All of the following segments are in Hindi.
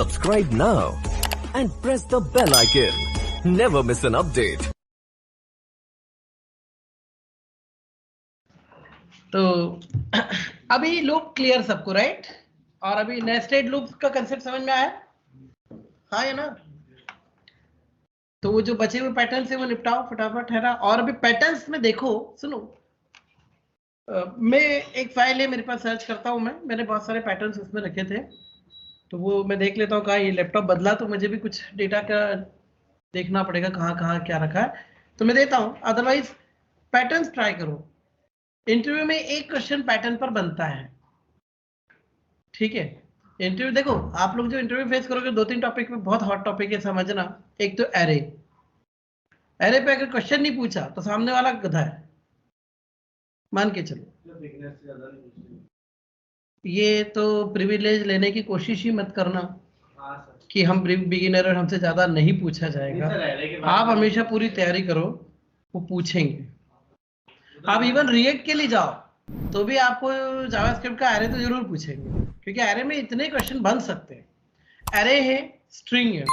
Subscribe now and press the bell icon. Never miss an update. तो अभी लूप क्लियर सबको, राइट? और अभी नेस्टेड लूप का कंसेप्ट समझ में आया? हाँ या ना? तो वो जो बचे हुए पैटर्न से वो निपटाओ फटाफट, है ना? और अभी पैटर्न्स में देखो, सुनो, मैं एक फाइल है मेरे पास, सर्च करता हूँ मैंने बहुत सारे पैटर्न्स उसमें रखे थे, तो वो मैं देख लेता हूँ। कहाँ ये लैपटॉप बदला तो मुझे भी कुछ डेटा का देखना पड़ेगा, कहाँ कहाँ क्या रखा है, तो मैं देता हूँ। अदरवाइज पैटर्न्स ट्राई करो। इंटरव्यू में एक क्वेश्चन पैटर्न पर बनता है, ठीक है? इंटरव्यू देखो, आप लोग जो इंटरव्यू फेस करोगे, 2-3 टॉपिक पे बहुत हॉट टॉपिक है, समझना। एक तो एरे पे अगर क्वेश्चन नहीं पूछा तो सामने वाला गधा है, मान के चलो। ये तो प्रिविलेज लेने की कोशिश ही मत करना कि हम बिगिनर और हमसे ज्यादा नहीं पूछा जाएगा। आप हमेशा पूरी तैयारी करो, वो पूछेंगे। आप इवन रिएक्ट के लिए जाओ तो भी आपको जावास्क्रिप्ट का एरे तो जरूर पूछेंगे, क्योंकि एरे में इतने क्वेश्चन बन सकते हैं। एरे है, स्ट्रिंग है।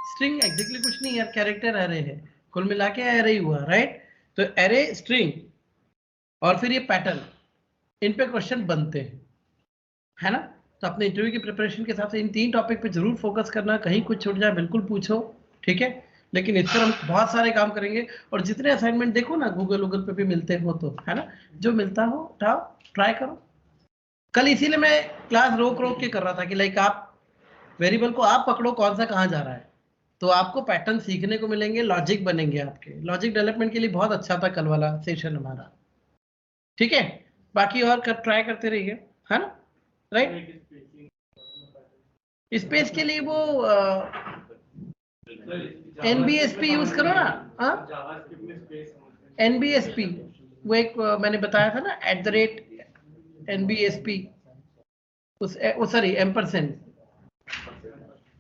स्ट्रिंग एग्जैक्टली कुछ नहीं यार, कैरेक्टर एरे है, कुल मिला के एरे ही हुआ, राइट? तो एरे, स्ट्रिंग और फिर ये पैटर्न, इन पे क्वेश्चन बनते हैं, है ना? तो अपने इंटरव्यू की प्रिपरेशन के हिसाब से इन 3 टॉपिक पे जरूर फोकस करना। कहीं कुछ छूट जाए बिल्कुल पूछो, ठीक है? लेकिन इस पर हम बहुत सारे काम करेंगे। और जितने असाइनमेंट देखो ना, गूगल पे भी मिलते हो तो, है ना? जो मिलता हो उठाओ, ट्राई करो। कल इसीलिए मैं क्लास रोक के कर रहा था कि लाइक आप वेरिएबल को आप पकड़ो, कौन सा कहाँ जा रहा है, तो आपको पैटर्न सीखने को मिलेंगे, लॉजिक बनेंगे आपके। लॉजिक डेवलपमेंट के लिए बहुत अच्छा था कल वाला सेशन हमारा, ठीक है? बाकी और ट्राई करते रहिए, है ना? राइट? स्पेस के लिए वो NBSP यूज करो ना। NBSP वो एक मैंने बताया था ना, @NBSP, सॉरी एम्परसेंड।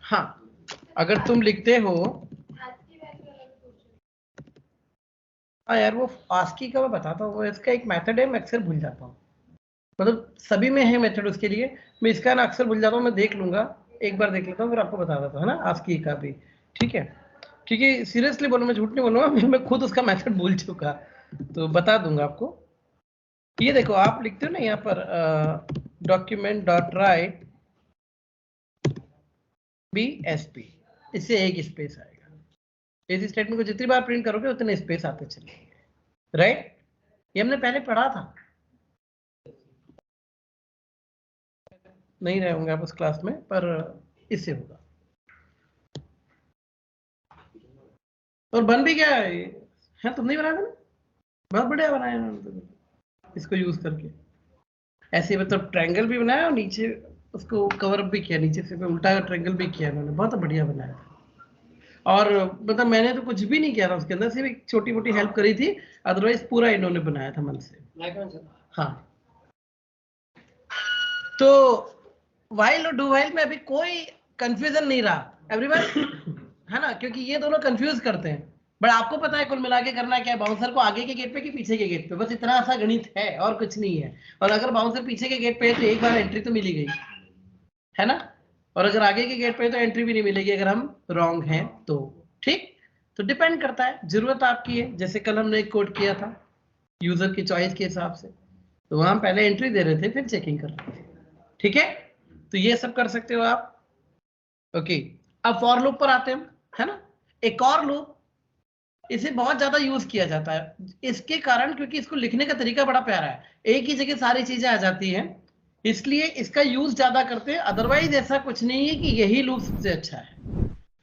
हाँ, अगर तुम लिखते हो, हाँ यार वो आस्की का मैं बताता हूँ, इसका एक मेथड है, मैं अक्सर भूल जाता हूँ। मतलब सभी में है मेथड उसके लिए, मैं इसका ना अक्सर भूल जाता हूँ। मैं देख लूंगा, एक बार देख लेता हूँ, फिर आपको बता देता हूँ, है ना? आस्की का भी, ठीक है? क्योंकि सीरियसली बोलो, मैं झूठ नहीं बोलूंगा, मैं खुद उसका मेथड भूल चुका, तो बता दूंगा आपको। ये देखो, आप लिखते हो ना यहाँ पर डॉक्यूमेंट डॉट राइट BSP, इससे एक स्पेस आएगा। इस स्टेटमेंट को जितनी बार प्रिंट करोगे उतने स्पेस आते चलेंगे, राइट? ये हमने पहले पढ़ा था, नहीं रहे होंगे आप उस क्लास में, पर इससे होगा। और बन भी गया है, तुम नहीं बनाया था ना? बहुत बढ़िया बनाया है इसको यूज करके। ऐसे मतलब ट्रायंगल भी बनाया और नीचे उसको कवर अप भी किया, नीचे से उल्टा ट्रायंगल भी किया इन्होंने, बहुत बढ़िया बनाया। और मतलब मैंने तो कुछ भी नहीं किया था उसके अंदर, सिर्फ एक छोटी मोटी हेल्प करी थी, अदरवाइज पूरा इन्होंने बनाया था मन से। हाँ, तो व्हाइल और डू व्हाइल में अभी कोई कंफ्यूजन नहीं रहा एवरीवन, है ना? क्योंकि ये दोनों कंफ्यूज करते हैं, बट आपको पता है कुल मिला के करना क्या है। बाउंसर को आगे के गेट पे कि पीछे के गेट पे, बस इतना सा गणित है और कुछ नहीं है। और अगर बाउंसर पीछे के गेट पे है तो एक बार एंट्री तो मिली गई, है ना? और अगर आगे के गेट पे तो एंट्री भी नहीं मिलेगी अगर हम रॉन्ग हैं तो, ठीक? तो डिपेंड करता है, जरूरत आपकी है। जैसे कल हमने एक कोड किया था यूजर की चॉइस के हिसाब से, तो वहां पहले एंट्री दे रहे थे, फिर चेकिंग कर रहे थे, ठीक है? तो ये सब कर सकते हो आप, ओके? अब फॉर लूप पर आते हैं, है ना? एक और लूप, इसे बहुत ज्यादा यूज किया जाता है इसके कारण, क्योंकि इसको लिखने का तरीका बड़ा प्यारा है, एक ही जगह सारी चीजें आ जाती हैं, इसलिए इसका यूज ज्यादा करते हैं। अदरवाइज ऐसा कुछ नहीं है कि यही लूप सबसे अच्छा है,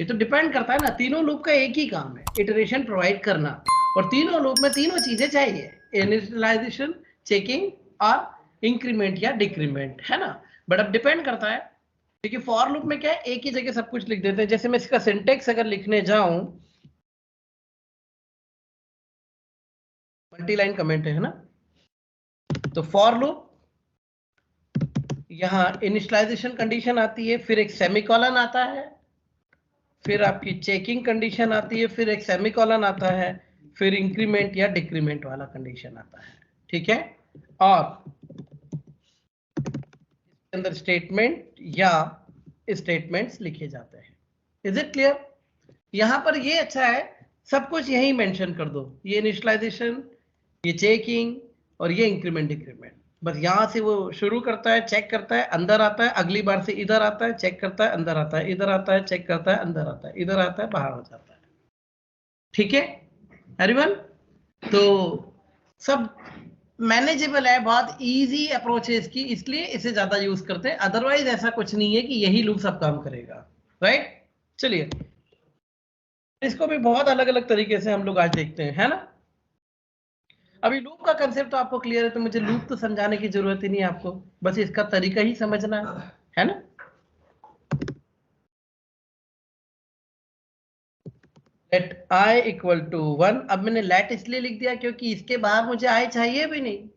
ये तो डिपेंड करता है ना। तीनों लूप का एक ही काम है, इटरेशन प्रोवाइड करना, और तीनों लूप में तीनों चीजें चाहिए, इनिशियलाइजेशन, चेकिंग और इंक्रीमेंट या डिक्रीमेंट, है ना? बट अब डिपेंड करता है, क्योंकि फॉर लूप में क्या है, एक ही जगह सब कुछ लिख देते हैं। जैसे मैं इसका सिंटेक्स अगर लिखने जाऊं, मल्टी लाइन कमेंट है ना? तो फॉर लूप, यहाँ इनिशियलाइजेशन कंडीशन आती है, फिर एक सेमीकोलन आता है, फिर आपकी चेकिंग कंडीशन आती है, फिर एक सेमीकोलन आता है, फिर इंक्रीमेंट या डिक्रीमेंट वाला कंडीशन आता है, ठीक है? और इसके अंदर स्टेटमेंट या स्टेटमेंट्स लिखे जाते हैं। Is it clear? यहां पर ये अच्छा है, सब कुछ यही मेंशन कर दो, ये इनिशियलाइजेशन, ये चेकिंग और ये इंक्रीमेंट डिक्रीमेंट। बस यहां से वो शुरू करता है, चेक करता है, अंदर आता है, अगली बार से इधर आता है, चेक करता है, अंदर आता है, इधर आता है, चेक करता है, अंदर आता है, इधर आता है, बाहर हो जाता है। ठीक है एवरीवन? तो सब मैनेजेबल है, बहुत इजी अप्रोच है इसकी, इसलिए इसे ज्यादा यूज करते हैं। अदरवाइज ऐसा कुछ नहीं है कि यही लूप सब काम करेगा। राइट? चलिए, इसको भी बहुत अलग अलग तरीके से हम लोग आज देखते हैं, है ना? अभी लूप का कंसेप्ट तो आपको क्लियर है, तो मुझे लूप तो समझाने की जरूरत ही नहीं है आपको, बस इसका तरीका ही समझना है ना? Let I equal to 1। अब मैंने लेट इसलिए लिख दिया क्योंकि इसके बाहर मुझे आई चाहिए भी नहीं,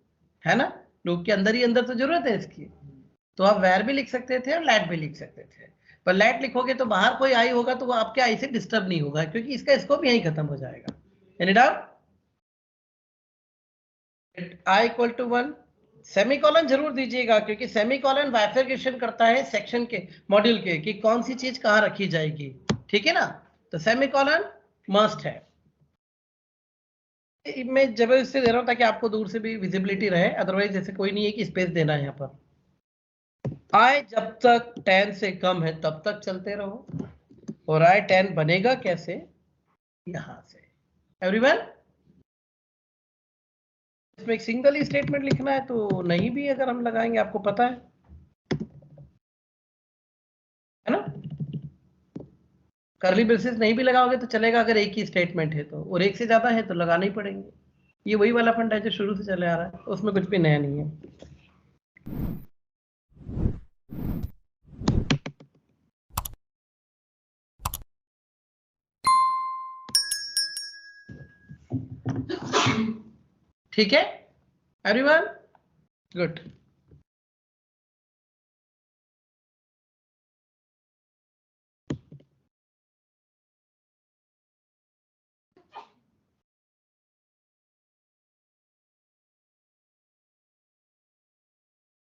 है ना? लूप के अंदर ही अंदर तो जरूरत है इसकी। तो आप वेर भी लिख सकते थे और लेट भी लिख सकते थे, पर लेट लिखोगे तो बाहर कोई आई होगा तो वो आपके आई से डिस्टर्ब नहीं होगा, क्योंकि इसका स्कोप यहीं खत्म हो जाएगा। Any doubt? I equal to 1, semicolon जरूर दीजिएगा, क्योंकि सेमीकोलन बाइफरकेशन करता है सेक्शन के, मॉड्यूल के, कि कौन सी चीज कहां रखी जाएगी। ठीक है ना? तो सेमीकोलन मस्ट है। मैं जबरदस्ती दे रहा हूं ताकि आपको दूर से भी विजिबिलिटी रहे, अदरवाइज जैसे कोई नहीं है कि स्पेस देना है यहाँ पर। आई जब तक 10 से कम है तब तक चलते रहो, और आई 10 बनेगा कैसे? यहां से। एवरीवन? इसमें एक सिंगल ही स्टेटमेंट लिखना है तो नहीं भी अगर हम लगाएंगे, आपको पता है ना? करली ब्रेसेस नहीं भी लगाओगे तो चलेगा अगर एक ही स्टेटमेंट है तो, और एक से ज्यादा है तो लगाने ही पड़ेंगे। ये वही वाला फंडा है जो शुरू से चले आ रहा है, उसमें कुछ भी नया नहीं है। ठीक है एवरीवन? गुड।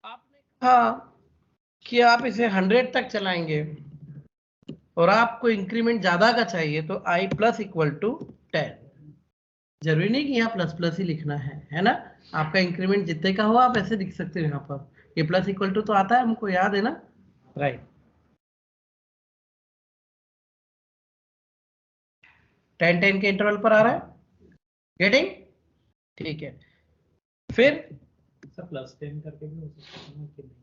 आपने कहा कि आप इसे 100 तक चलाएंगे और आपको इंक्रीमेंट ज्यादा का चाहिए, तो आई प्लस इक्वल टू 10। जरूरी नहीं कि यहाँ प्लस प्लस ही लिखना है ना? आपका इंक्रीमेंट जितने का हो आप ऐसे लिख सकते हो यहाँ पर। ये प्लस इक्वल टू तो आता है, हमको याद है ना? राइट। 10-10 के इंटरवल पर आ रहा है, गेटिंग? ठीक है। फिर प्लस 10 करके भी हो सकता है कि नहीं?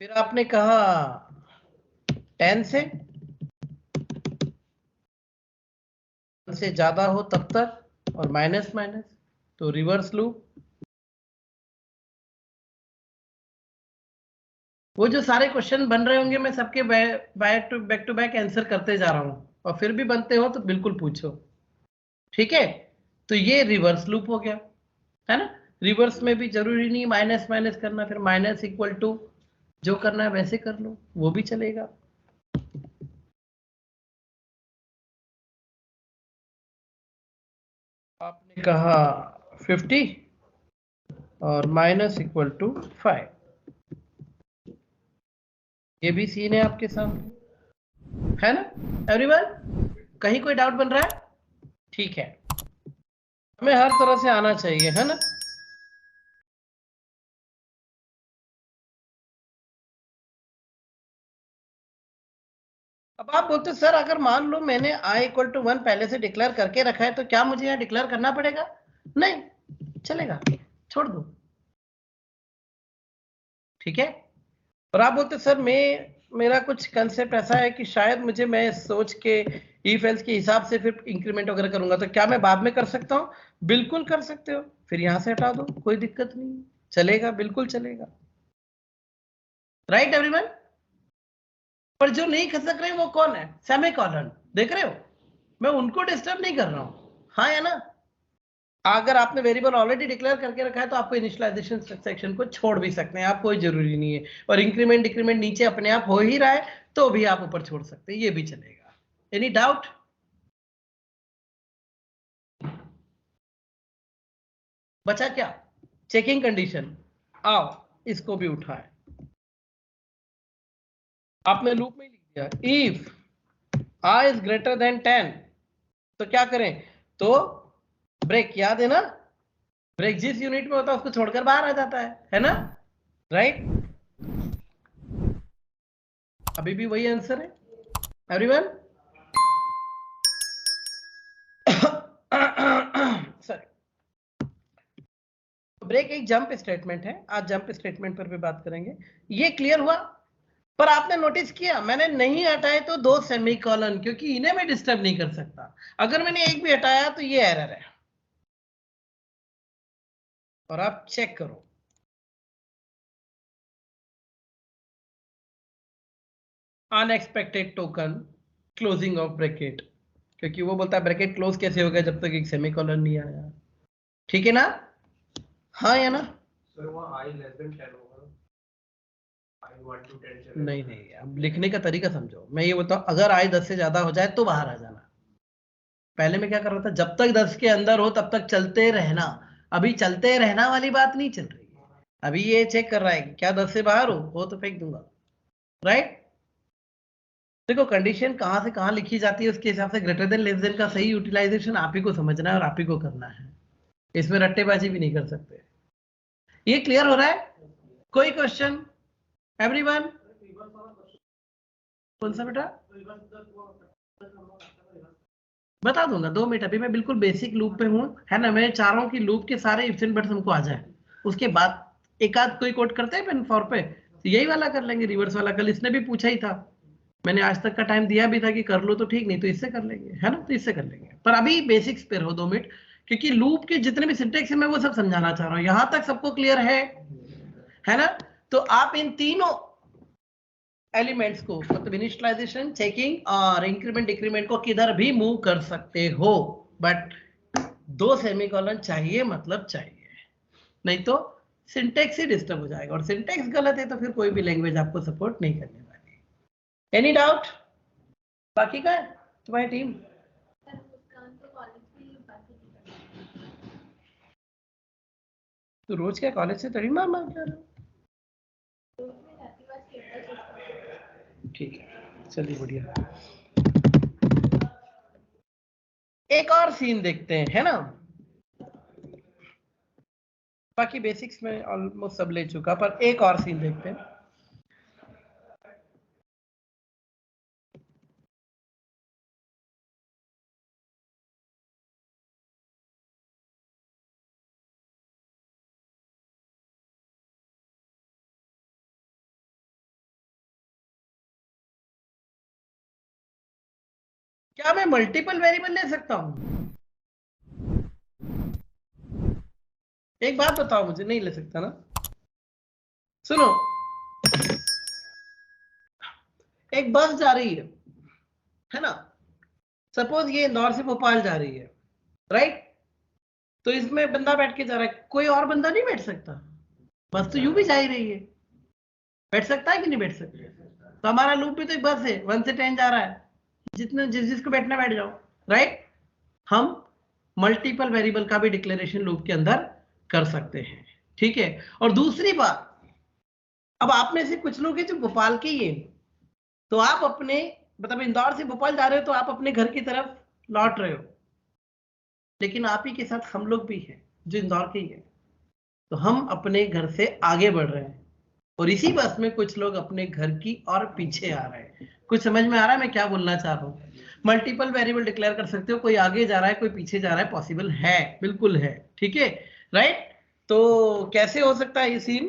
फिर आपने कहा 10 से ज्यादा हो तब तक, और माइनस माइनस, तो रिवर्स लूप। वो जो सारे क्वेश्चन बन रहे होंगे मैं सबके बैक टू बैक आंसर करते जा रहा हूं, और फिर भी बनते हो तो बिल्कुल पूछो। ठीक है? तो ये रिवर्स लूप हो गया, है ना? रिवर्स में भी जरूरी नहीं माइनस माइनस करना, फिर माइनस इक्वल टू जो करना है वैसे कर लो, वो भी चलेगा। आपने कहा 50 और माइनस इक्वल टू 5, ये भी सीन है आपके सामने, है ना एवरीवन? कहीं कोई डाउट बन रहा है? ठीक है, हमें हर तरह से आना चाहिए, है ना? अब आप बोलते सर अगर मान लो मैंने i इक्वल टू 1 पहले से डिक्लेयर करके रखा है तो क्या मुझे यहाँ डिक्लेयर करना पड़ेगा? नहीं, चलेगा, छोड़ दो। ठीक है? और आप बोलते सर मेरा कुछ कंसेप्ट ऐसा है कि शायद मैं सोच के इफ एल्स के हिसाब से फिर इंक्रीमेंट वगैरह करूंगा, तो क्या मैं बाद में कर सकता हूँ? बिल्कुल कर सकते हो, फिर यहां से हटा दो, कोई दिक्कत नहीं, चलेगा, बिल्कुल चलेगा। Right everyone? पर जो नहीं खसक रहे वो कौन है? सेमीकोलन, देख रहे हो? मैं उनको डिस्टर्ब नहीं कर रहा हूं, हाँ या ना? अगर आपने वेरिएबल ऑलरेडी डिक्लेयर करके रखा है तो आपको इनिशियलाइजेशन सेक्शन को छोड़ भी सकते हैं आप, कोई जरूरी नहीं है। और इंक्रीमेंट डिक्रीमेंट नीचे अपने आप हो ही रहा है तो भी आप ऊपर छोड़ सकते हैं, ये भी चलेगा। Any doubt? बचा क्या? Checking condition. आओ इसको भी उठाए, आपने लूप में लिख दिया if i is greater than 10, तो क्या करें, तो ब्रेक, याद है ना, ब्रेक जिस यूनिट में होता है उसको छोड़कर बाहर आ जाता है ना, राइट। अभी भी वही आंसर है एवरीवन। सॉरी, ब्रेक एक जंप स्टेटमेंट है, आज जंप स्टेटमेंट पर भी बात करेंगे। ये क्लियर हुआ? पर आपने नोटिस किया मैंने नहीं हटाए तो 2 सेमीकोलन, क्योंकि इन्हें मैं डिस्टर्ब नहीं कर सकता। अगर मैंने एक भी हटाया तो ये एरर है, और आप चेक करो, unexpected token closing of bracket, क्योंकि वो बोलता है ब्रैकेट क्लोज कैसे होगा जब तक एक सेमीकोलन नहीं आया, ठीक है ना, हाँ या ना? सर वो i लेस देन 10 होगा, i 1 to 10 चलेगा। नहीं, अब लिखने का तरीका समझो। मैं ये बताऊं, अगर i 10 से ज्यादा हो जाए तो बाहर आ जाना। पहले मैं क्या कर रहा था, जब तक 10 के अंदर हो तब तक चलते रहना। अभी चलते रहना वाली बात नहीं चल रही है, अभी ये चेक कर रहा है कि क्या 10 से बाहर हो तो फेंक दूंगा, राइट। देखो कंडीशन कहां से कहां लिखी जाती है, उसके हिसाब से ग्रेटर देन लेस देन का सही यूटिलाइजेशन आप ही को समझना है और आप ही को करना है, इसमें रट्टेबाजी भी नहीं कर सकते। ये क्लियर हो रहा है? कोई क्वेश्चन एवरीवन? कौन सा बेटा? बता दूंगा 2 मिनट, अभी मैं बिल्कुल बेसिक लूप पे हूँ, है ना। मैं चाह रहा हूँ कि लूप के सारे इफ्स एंड बट्स हमको आ जाए, उसके बाद एक आध कोई कोड करते हैं पेन फॉर पे, तो यही वाला कर लेंगे, रिवर्स वाला। कल इसने भी पूछा ही था, मैंने आज तक का टाइम दिया भी था कि कर लो तो ठीक, नहीं तो इससे कर लेंगे, है ना, तो इससे कर लेंगे। पर अभी बेसिक्स पे रहो 2 मिनट, क्योंकि लूप के जितने भी सिंटेक्स है मैं वो सब समझाना चाह रहा हूँ। यहां तक सबको क्लियर है ना? तो आप इन तीनों एलिमेंट्स को, मतलब इनिशियलाइजेशन, चेकिंग और इंक्रीमेंट डिक्रीमेंट को किधर भी मूव कर सकते हो, बट 2 सेमीकोलन चाहिए, मतलब चाहिए, नहीं तो सिंटेक्स ही डिस्टर्ब हो जाएगा, और सिंटेक्स गलत है तो फिर कोई भी लैंग्वेज आपको सपोर्ट नहीं करने वाली। Any doubt? बाकी का है तुम्हारी टीम? तो रोज क्या कॉलेज से तड़ी मार मार जा रहे हो? ठीक है, चलिए बढ़िया। एक और सीन देखते हैं, है ना। बाकी बेसिक्स में ऑलमोस्ट सब ले चुका, पर एक और सीन देखते हैं। क्या मैं मल्टीपल वेरिएबल ले सकता हूं? एक बात बताओ मुझे, नहीं ले सकता ना? सुनो, एक बस जा रही है ना, सपोज ये इंदौर से भोपाल जा रही है, राइट। तो इसमें बंदा बैठ के जा रहा है, कोई और बंदा नहीं बैठ सकता, बस तो यूं भी जा ही रही है, बैठ सकता है कि नहीं बैठ सकता? तो हमारा लूप भी तो एक बस है, 1 से 10 जा रहा है, जितने जिसको बैठना बैठ जाओ, राइट। हम मल्टीपल वेरिएबल का भी डिक्लेरेशन लूप के अंदर कर सकते हैं, ठीक है। और दूसरी बात, अब आप में से कुछ लोग हैं जो भोपाल के ही हैं, तो आप अपने, मतलब इंदौर से भोपाल जा रहे हो तो आप अपने घर की तरफ लौट रहे हो, लेकिन आप ही के साथ हम लोग भी हैं जो इंदौर के ही हैं, तो हम अपने घर से आगे बढ़ रहे हैं, और इसी बस में कुछ लोग अपने घर की और पीछे आ रहे हैं। कुछ समझ में आ रहा है मैं क्या बोलना चाह रहा हूँ? मल्टीपल वेरिएबल डिक्लेयर कर सकते हो, कोई आगे जा रहा है कोई पीछे जा रहा है, पॉसिबल है, बिल्कुल है, ठीक है, राइट। तो कैसे हो सकता है ये scene?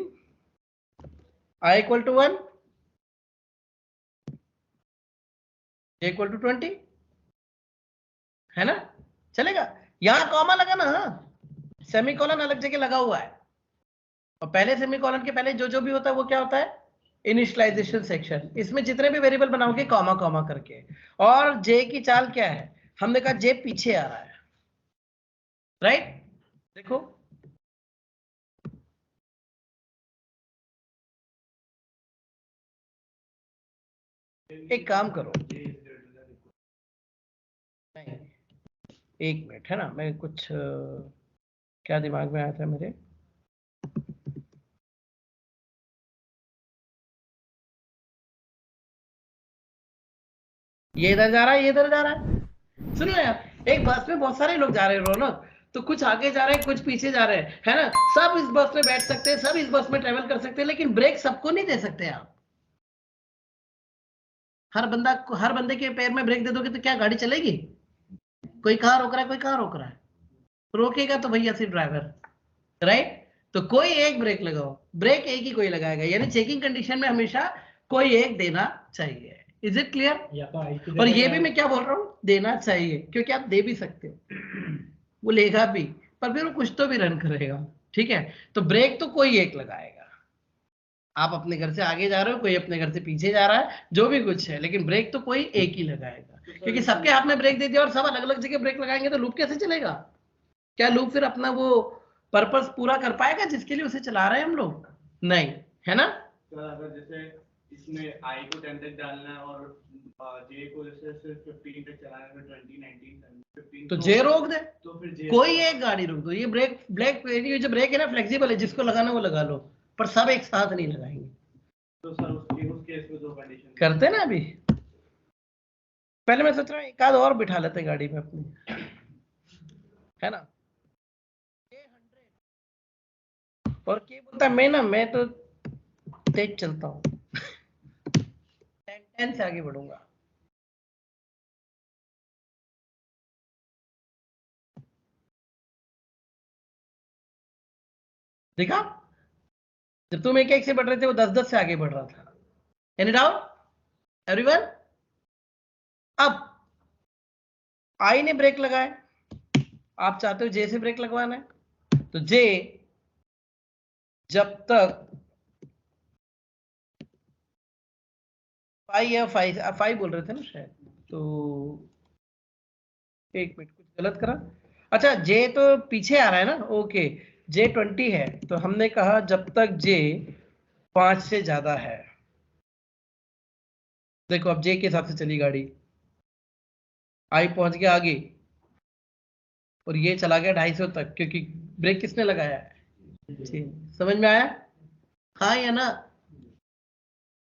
i equal to 1, j equal to 20, है ना, चलेगा। यहां कॉमा लगा ना, सेमीकोलन अलग जगह लगा हुआ है, और पहले सेमीकोलन के पहले जो जो भी होता है वो क्या होता है? Initialization section. इसमें जितने भी वेरिएबल बनाओगे कॉमा कॉमा करके, और जे की चाल क्या है, हमने कहा जे पीछे आ रहा है, राइट। देखो एक काम करो, नहीं एक मिनट, है ना, मैं कुछ क्या दिमाग में आया था मेरे, ये इधर जा रहा है, ये इधर जा रहा है। सुनो यार, एक बस में बहुत सारे लोग जा रहे हैं रौनक, तो कुछ आगे जा रहे हैं, कुछ पीछे जा रहे हैं, है ना। सब इस बस में बैठ सकते हैं, सब इस बस में ट्रेवल कर सकते हैं, लेकिन ब्रेक सबको नहीं दे सकते आप। हर बंदे के पैर में ब्रेक दे दोगे तो क्या गाड़ी चलेगी? कोई कहाँ रोक रहा है, कोई कहाँ रोक रहा है। रोकेगा तो भैया सिर्फ ड्राइवर, राइट। तो कोई एक ब्रेक लगाओ, ब्रेक एक ही कोई लगाएगा, यानी चेकिंग कंडीशन में हमेशा कोई एक देना चाहिए। Is it clear? या तो और ये भी मैं क्या बोल रहा हूँ, देना चाहिए, क्योंकि आप दे भी सकते हो, वो लेगा भी, पर फिर वो कुछ तो भी रन करेगा, ठीक है। तो ब्रेक तो कोई एक लगाएगा। आप अपने घर से आगे जा रहे हो, कोई अपने घर से पीछे जा रहा है, जो भी कुछ है, लेकिन ब्रेक तो कोई एक ही लगाएगा, क्योंकि सबके हाथ में ब्रेक दे दिया और सब अलग अलग जगह ब्रेक लगाएंगे तो लूप कैसे चलेगा? क्या लूप फिर अपना वो पर्पस पूरा कर पाएगा जिसके लिए उसे चला रहे हैं हम लोग? नहीं, है ना। तो अगर जैसे इसमें आई को 10 तक डालना है और जे को जैसे सिर्फ 15 तक चलाना है, 20 19 15 तो जे रोक दे, तो फिर जे कोई एक गाड़ी रोक दो। ये ब्रेक ये जो ब्रेक है ना, फ्लेक्सिबल है, जिसको लगाना वो लगा लो, पर सब एक साथ नहीं लगाएंगे। तो सर उस केस में दो कंडीशन करते ना अभी। पहले मैं सोच रहा हूँ एक आध और बिठा लेते गाड़ी में अपनी, है ना। और क्या बोलता है, मैं तो तेज चलता हूँ, 10 से आगे बढ़ूंगा। देखा, जब तुम एक एक से बढ़ रहे थे वो 10 से आगे बढ़ रहा था। Any doubt everyone? अब आई ने ब्रेक लगाए, आप चाहते हो जे से ब्रेक लगवाना है, तो जे जब तक 5 बोल रहे थे ना शायद, तो एक मिनट कुछ गलत करा। अच्छा, जे तो पीछे आ रहा है ना, ओके, जे 20 है, तो हमने कहा जब तक जे 5 से ज्यादा है। देखो अब जे के हिसाब से चली गाड़ी, आई पहुंच गया आगे और ये चला गया 250 तक, क्योंकि ब्रेक किसने लगाया है? समझ में आया? हाँ या ना?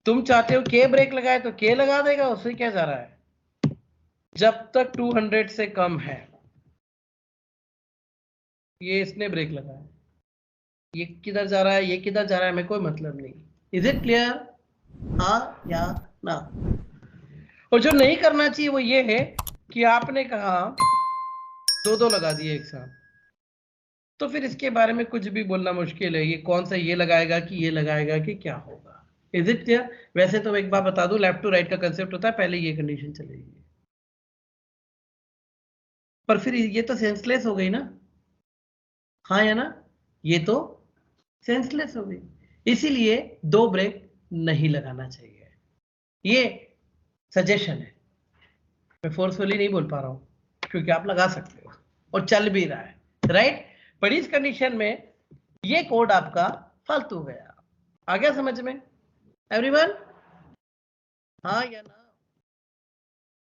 तुम चाहते हो के ब्रेक लगाए तो के लगा देगा, उससे क्या जा रहा है, जब तक 200 से कम है। ये इसने ब्रेक लगाया, ये किधर जा रहा है, ये किधर जा रहा है, हमें कोई मतलब नहीं। Is it clear? हाँ या ना? और जो नहीं करना चाहिए वो ये है कि आपने कहा दो लगा दिए एक साथ, तो फिर इसके बारे में कुछ भी बोलना मुश्किल है, ये कौन सा ये लगाएगा कि ये लगाएगा कि क्या होगा। Is it clear? वैसे तो एक बार बता दूं, लेफ्ट टू राइट का कंसेप्ट होता है, पहले ये कंडीशन चलेगी, पर फिर ये तो सेंसलेस हो गई ना। हाँ या ना? ये तो सेंसलेस हो गई, इसीलिए 2 ब्रेक नहीं लगाना चाहिए। ये सजेशन है, मैं फोर्सफुली नहीं बोल पा रहा हूं, क्योंकि आप लगा सकते हो और चल भी रहा है, राइट। पर इस कंडीशन में ये कोड आपका फालतू गया। आ गया समझ में एवरीवन? हाँ या ना?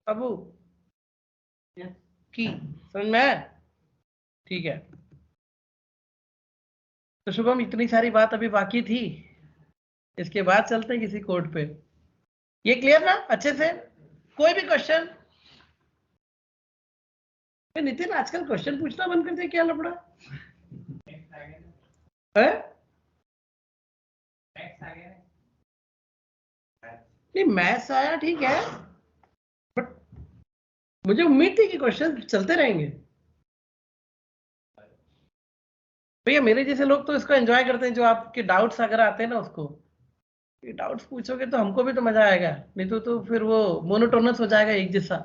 अबू की समझ में आया? ठीक है, तो शुभम इतनी सारी बात अभी बाकी थी, इसके बाद चलते हैं किसी कोड पे। ये क्लियर ना अच्छे से? कोई भी क्वेश्चन? नितिन आजकल क्वेश्चन पूछना बंद कर दिया, क्या लफड़ा है? नहीं, मैथ्स आया ठीक है, बट मुझे उम्मीद थी कि क्वेश्चन चलते रहेंगे। भैया मेरे जैसे लोग तो इसको एंजॉय करते हैं, जो आपके डाउट्स अगर आते हैं ना, उसको डाउट्स पूछोगे तो हमको भी तो मजा आएगा, नहीं तो फिर वो मोनोटोनस हो जाएगा एक जैसा।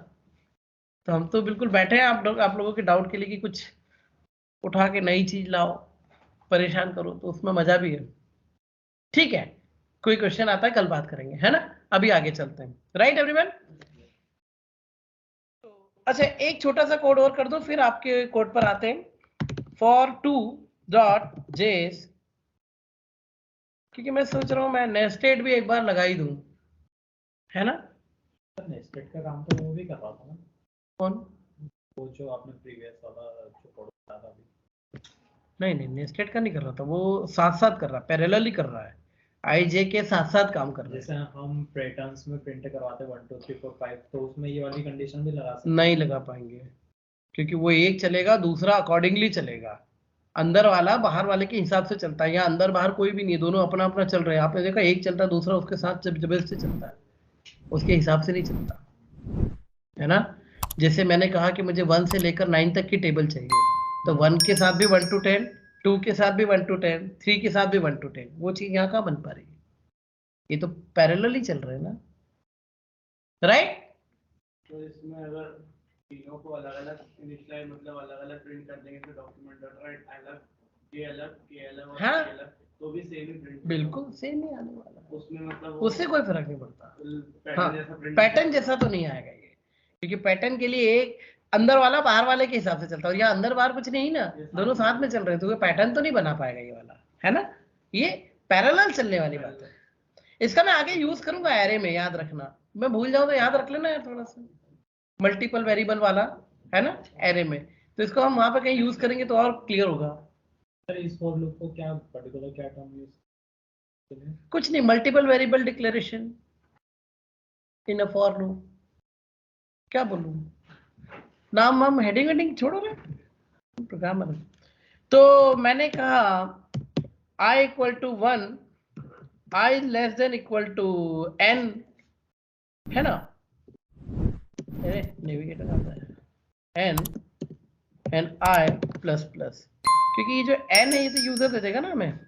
तो हम तो बिल्कुल बैठे हैं आप लोगों के डाउट के लिए, कि कुछ उठा के नई चीज लाओ, परेशान करो, तो उसमें मजा भी है। ठीक है, कोई क्वेश्चन आता है कल बात करेंगे, है ना। अभी आगे चलते हैं, राइट एवरीवन? अच्छा, एक छोटा सा कोड और कर दो, फिर आपके कोड पर आते हैं। फॉर 2.js, क्योंकि मैं सोच रहा हूं मैं नेस्टेड भी एक बार लगा ही दूं, है ना। नेस्टेड का काम तो वो भी कर रहा था ना, कौन? वो जो आपने प्रीवियस वाला जो कोड बताया था अभी। नहीं नेस्टेड का नहीं कर रहा था, वो साथ साथ कर रहा है, पैरेलल ही कर रहा है। आई जे के साथ साथ काम कर रहे हैं। जैसे हम पैटर्न्स में प्रिंट करवाते हैं 1 2 3 4 5, तो उसमें ये वाली कंडीशन भी लगा सकते हैं? नहीं लगा पाएंगे, क्योंकि वो एक चलेगा, दूसरा अकॉर्डिंगली चलेगा। अंदर वाला बाहर वाले के हिसाब से चलता है, यहाँ अंदर बाहर कोई भी नहीं, दोनों अपना अपना चल रहे हैं। आपने देखा एक चलता है, दूसरा उसके साथ जबरदस्ती चलता है, उसके हिसाब से नहीं चलता है ना। जैसे मैंने कहा कि मुझे 1 से लेकर 9 तक की टेबल चाहिए, तो 1 के साथ भी 1 to 10, 2 के साथ भी 1 to 10, 3 के साथ भी 1 to 10। वो चीज यहाँ कहाँ बन पा रही है? ये तो पैरेलल ही चल रहे हैं ना, राइट? तो इसमें अगर तीनों को अलग अलग इनिशियलाइज मतलब अलग अलग प्रिंट कर देंगे तो डॉक्यूमेंट डॉट राइट अलग ये अलग के अलग और हाँ। ये अलग तो भी सेम ही प्रिंट बिल्कुल सेम ही आने वाला है, उसमें मतलब उससे कोई फर्क नहीं पड़ता। हाँ, पैटर्न जैसा प्रिंट पैटर्न जैसा तो नहीं आएगा ये, क्योंकि पैटर्न के लिए एक अंदर वाला बाहर वाले के हिसाब से चलता है, और यहाँ अंदर बाहर कुछ नहीं ना, दोनों साथ में चल रहे हैं, तो ये पैटर्न तो नहीं बना पाएगा ये वाला, है ना। ये पैरेलल चलने वाली बात है। इसका मैं आगे यूज करूंगा एरे में, याद रखना। मैं भूल जाऊं तो याद रख लेना यार थोड़ा सा, मल्टीपल वेरिएबल वाला है ना एरे में, तो इसको हम वहां पे कहीं यूज करेंगे तो और क्लियर होगा। सर इस फॉर लूप को क्या पर्टिकुलर क्या टर्म यूज करें? कुछ नहीं, multiple variable declaration in a for loop. क्या बोलूं, नाम हम हेडिंग वेडिंग छोड़ो ना, प्रोग्रामर। तो मैंने कहा i equal to 1, i less than equal to n, है ना। नेविगेटर आता है n and i plus plus, क्योंकि ये जो n है ये तो यूजर दे देगा ना हमें।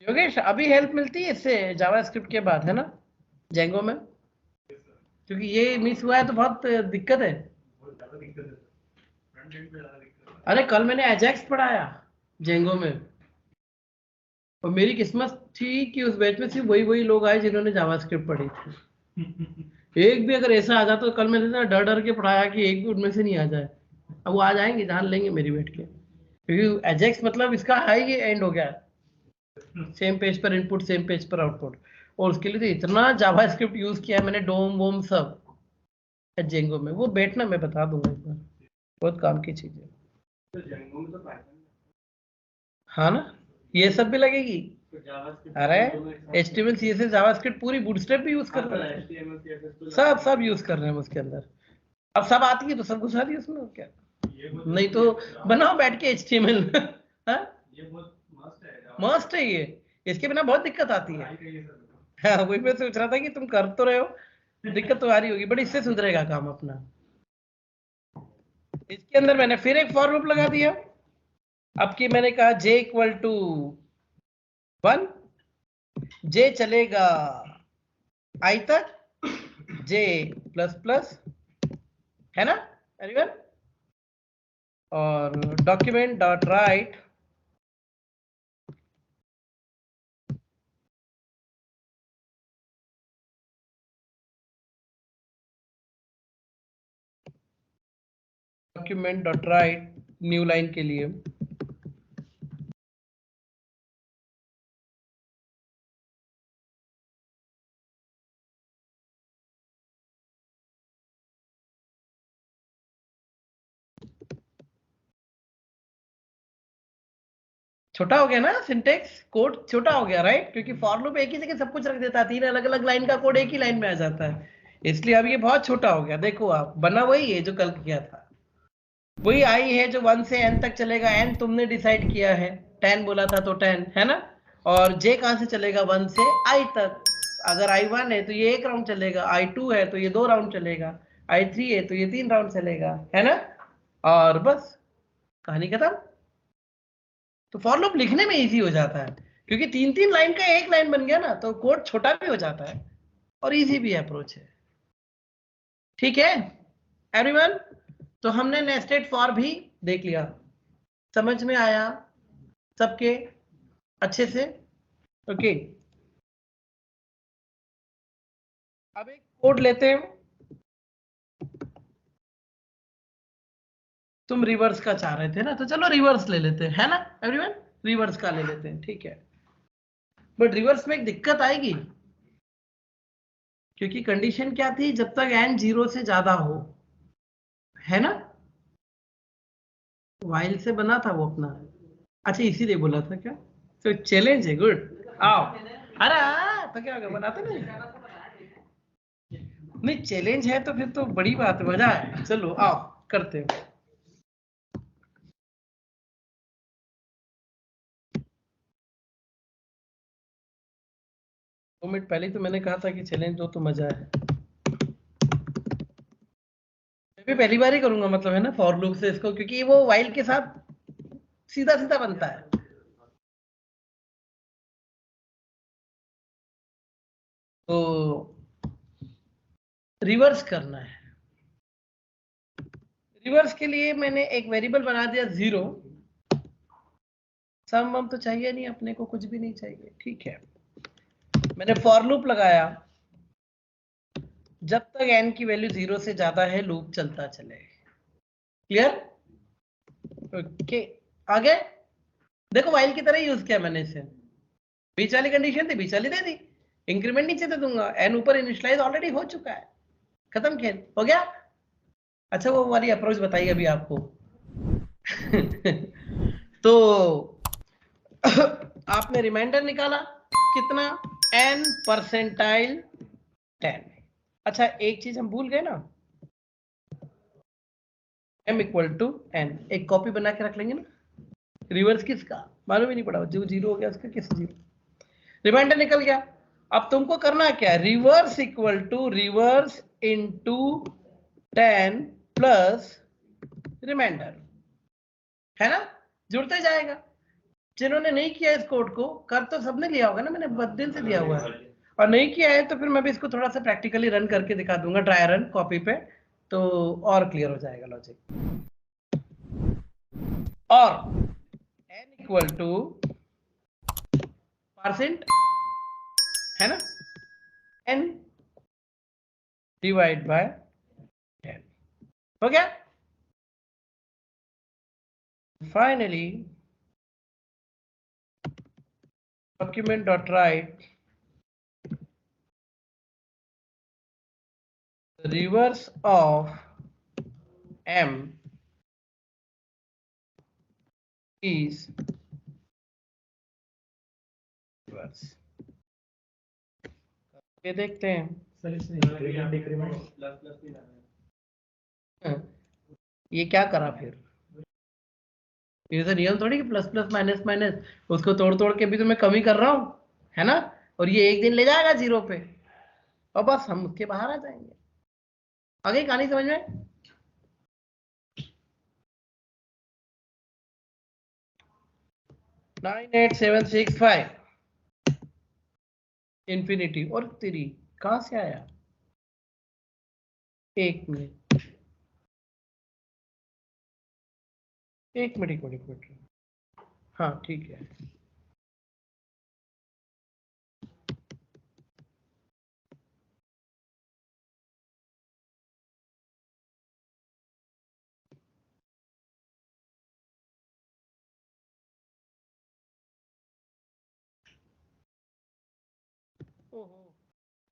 योगेश अभी हेल्प मिलती है इससे जावास्क्रिप्ट के बाद, है ना, जेंगो में, क्योंकि ये मिस हुआ है तो बहुत दिक्कत है। अरे कल मैंने एजेक्स पढ़ाया जेंगो में, और मेरी किस्मत थी कि उस बैच में सिर्फ वही लोग आए जिन्होंने जावास्क्रिप्ट पढ़ी थी। एक भी अगर ऐसा आ जाता तो कल मैंने डर डर के पढ़ाया कि एक भी उनमें से नहीं आ जाए। अब वो आ जाएंगे, जान लेंगे मेरी बैठ के, क्योंकि एजेक्स मतलब इसका हाई एंड हो गया, सेम पेज पर इनपुट सेम पेज पर आउटपुट, और उसके लिए तो इतना जावास्क्रिप्ट यूज किया मैंने, डोम वोम सब जेंगो में। वो बैठना मैं बता दूंगा एक बार, बहुत काम की चीज है। तो जेंगो में तो पैटर्न हाँ ना, ये सब भी लगेगी। तो जावास्क्रिप्ट अरे HTML CSS जावास्क्रिप्ट पूरी बूटस्ट्रैप भी यूज कर रहे हैं, HTML CSS तो सब यूज कर रहे हैं उसके अंदर। अब सब आती है तो सब घुसा दिया उसमें, क्या नहीं तो बनाओ बैठ के HTML। हाँ ये बहुत मस्त है, मस्त है ये, इसके बिना बहुत दिक्कत आती है। हाँ वही मैं सोच रहा था कि तुम कर तो रहे हो, दिक्कत तो आ रही होगी, बट इससे सुधरेगा काम अपना। इसके अंदर मैंने फिर एक फॉर लूप लगा दिया। अब की मैंने कहा j इक्वल टू 1, j चलेगा i तक, j प्लस प्लस, है ना एवरीवन, और document dot right document dot right new line के लिए छोटा हो गया ना, सिंटेक्स कोड छोटा हो गया, राइट, क्योंकि फॉर लूप एक ही जगह सब कुछ रख देता है, 3 अलग अलग लाइन का कोड एक ही लाइन में आ जाता है, इसलिए अब ये बहुत छोटा हो गया। देखो आप, बना वही है जो कल किया था, वही आई है जो 1 से n तक चलेगा। n तुमने डिसाइड किया है, 10 बोला था तो 10, है ना। और j कहां से चलेगा, 1 से i तक। अगर i1 है तो ये 1 राउंड चलेगा, i2 है तो ये 2 राउंड चलेगा, i3 है तो ये 3 राउंड चलेगा, है ना। और बस कहानी खत्म। तो फॉर लूप लिखने में इजी हो जाता है, क्योंकि 3 लाइन का एक लाइन बन गया ना, तो कोड छोटा भी हो जाता है और इजी भी अप्रोच है। ठीक है एवरीवन, तो हमने नेस्टेड फॉर भी देख लिया, समझ में आया सबके अच्छे से? ओके, अब एक कोड लेते हैं। तुम रिवर्स का चाह रहे थे ना, तो चलो रिवर्स ले लेते हैं, है ना एवरीवन, रिवर्स का ले लेते हैं, ठीक है। बट रिवर्स में एक दिक्कत आएगी, क्योंकि कंडीशन क्या थी, जब तक n 0 से ज्यादा हो, है ना, वाइल से बना था वो अपना। अच्छा इसीलिए बोला था क्या, तो चैलेंज है, गुड, आओ। अरे तो क्या होगा, बनाते नहीं, नहीं चैलेंज है तो फिर तो बड़ी बात है, मजा है, चलो आओ करते हैं। 2 मिनट पहले तो मैंने कहा था कि चैलेंज दो तो मजा है। मैं भी पहली बार ही करूंगा, मतलब है ना, फॉर लूप से इसको, क्योंकि वो वाइल के साथ सीधा सीधा बनता है। तो रिवर्स करना है। रिवर्स के लिए मैंने एक वेरिएबल बना दिया 0। सम वम तो चाहिए नहीं अपने को, कुछ भी नहीं चाहिए, ठीक है। मैंने फॉर लूप लगाया, जब तक n की वैल्यू 0 से ज्यादा है लूप चलता चले। क्लियर? ओके, आगे देखो वाइल की तरह यूज किया मैंने इसे। बीच वाली कंडीशन थी, बीच वाली दे दी, इंक्रीमेंट नीचे दे दूंगा, n ऊपर इनिशियलाइज ऑलरेडी हो चुका है, खत्म, खेल हो गया। अच्छा वो वाली अप्रोच बताइए अभी आपको। तो आपने रिमाइंडर निकाला कितना, n परसेंटाइल 10। अच्छा एक चीज हम भूल गए ना, m इक्वल टू n, एक कॉपी बना के रख लेंगे ना। रिवर्स किसका मालूम ही नहीं पड़ा, जो 0 हो गया उसका किस 0, रिमाइंडर निकल गया। अब तुमको करना क्या, reverse equal to reverse into 10 plus remainder, है ना, जुड़ते जाएगा। जिन्होंने नहीं किया इस कोड को, कर तो सबने लिया होगा ना, मैंने बहुत दिन से दिया हुआ है, और नहीं किया है तो फिर मैं भी इसको थोड़ा सा प्रैक्टिकली रन करके दिखा दूंगा, ड्राई रन कॉपी पे, तो और क्लियर हो जाएगा लॉजिक। और n इक्वल टू परसेंट, है ना, n डिवाइड बाय 10, हो गया। Finally document dot write the reverse of m is reverse। ये देखते हैं सर इसमें इंक्रीमेंट डिक्रीमेंट प्लस प्लस नहीं डालना है। ये क्या करा फिर, ये तो नियम थोड़ी कि प्लस प्लस माइनस माइनस, उसको तोड़ तोड़ के भी तो मैं कमी कर रहा हूं, है ना, और ये एक दिन ले जाएगा 0 पे और बस हम उसके बाहर आ जाएंगे। आगे कहानी समझ में, नाइन 8 7 6 5 इंफिनिटी, और तेरी कहां से आया, एक मिनट एक मिनट एक मिनट एक मिनट, हाँ ठीक है।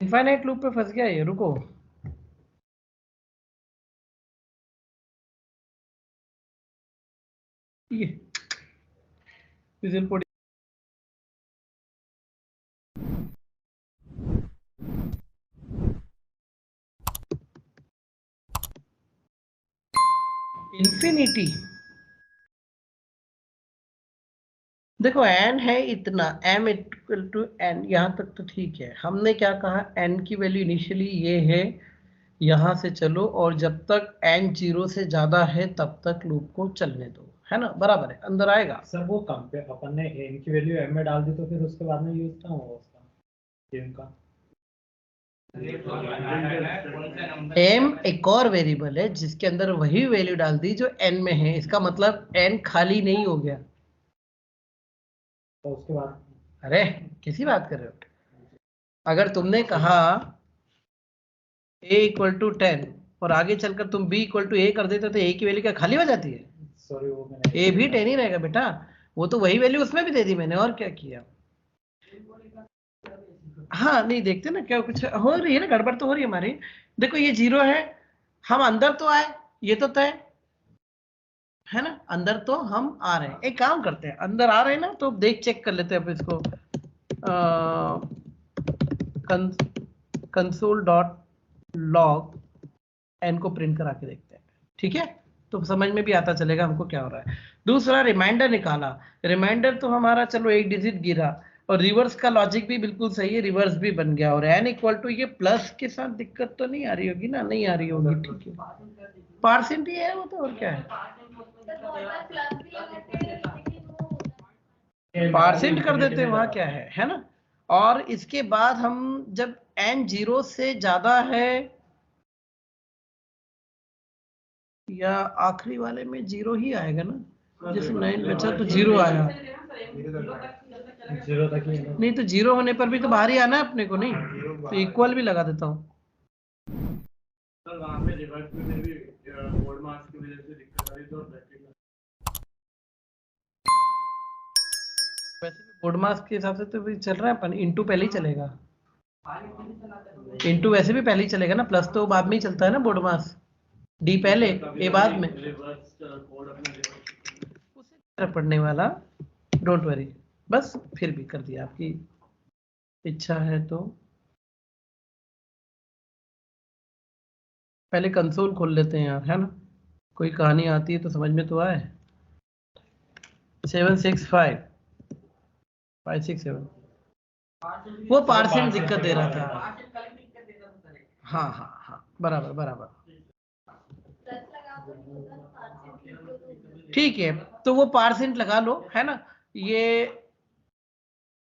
इनफाइनाइट लूप पे फंस गया ये, रुको, ये विजुअल इंफिनिटी, देखो n है इतना, m इक्वल टू n, यहां तक तो ठीक है। हमने क्या कहा, n की वैल्यू इनिशियली ये है, यहां से चलो और जब तक n 0 से ज्यादा है तब तक लूप को चलने दो, है ना, बराबर है, अंदर आएगा। सर वो कंपेयर अपन ने n की वैल्यू m में डाल दी तो फिर उसके बाद में यूज कहाँ होगा उसका, m का m एक और वेरिएबल है जिसके अंदर वही वैल्यू डाल दी जो n में है, इसका मतलब n खाली नहीं हो गया। तो उसके बाद, अरे किसी बात कर रहे हो, अगर तुमने कहा a इक्वल टू 10 और आगे चलकर तुम b इक्वल टू a कर देते तो a की वैल्यू क्या खाली हो जाती है, सॉरी वो मैंने a भी 10 ही रहेगा बेटा, वो तो वही वैल्यू उसमें भी दे दी मैंने, और क्या किया। हाँ नहीं देखते ना क्या कुछ हो रही है ना, गड़बड़ तो हो रही है हमारी। देखो ये 0 है, हम अंदर तो आए, ये तो तय है ना, अंदर तो हम आ रहे हैं। एक काम करते हैं, अंदर आ रहे हैं ना तो देख चेक कर लेते हैं अब इसको, कंसोल डॉट लॉग एन को प्रिंट करा के देखते हैं, ठीक है, तो समझ में भी आता चलेगा हमको क्या हो रहा है। दूसरा रिमाइंडर निकाला, रिमाइंडर तो हमारा चलो 1 डिजिट गिरा, और रिवर्स का लॉजिक भी बिल्कुल सही है, रिवर्स भी बन गया, और एन इक्वल टू ये प्लस के साथ दिक्कत तो नहीं आ रही होगी ना, नहीं आ रही होगी, ठीक है, पार्सेंट ही है वो तो, और क्या है, पार्सेंट कर देते हैं वहां क्या है ना। और इसके बाद हम जब n 0 से ज्यादा है, या आखिरी वाले में 0 ही आएगा ना, जैसे 9 बचा तो 0 आया, 0 तक ही है ना। नहीं तो 0 होने पर भी तो बाहर ही आना है अपने को, नहीं तो इक्वल भी लगा देता हूँ। सर वहाँ पे रिवर्स में भी बोर्ड मार्क्स की वजह से दिक्कत आ रही, तो वैसे भी बोर्ड मास्क के हिसाब से तो भी चल रहा है अपन, इंटू पहले ही चलेगा, इंटू वैसे भी पहले ही चलेगा ना, प्लस तो बाद में ही चलता है ना, बोर्ड मास्क डी पहले ए बाद में, उसे पढ़ने वाला, डोंट वरी, बस फिर भी कर दिया, आपकी इच्छा है तो। पहले कंसोल खोल लेते हैं यार, है ना, कोई कहानी आती है तो समझ में तो आए। 765 567 वो पार्सेंट दिक्कत दे रहा था, हाँ हाँ हाँ बराबर बराबर, ठीक है, तो वो पार्सेंट लगा लो, है ना। ये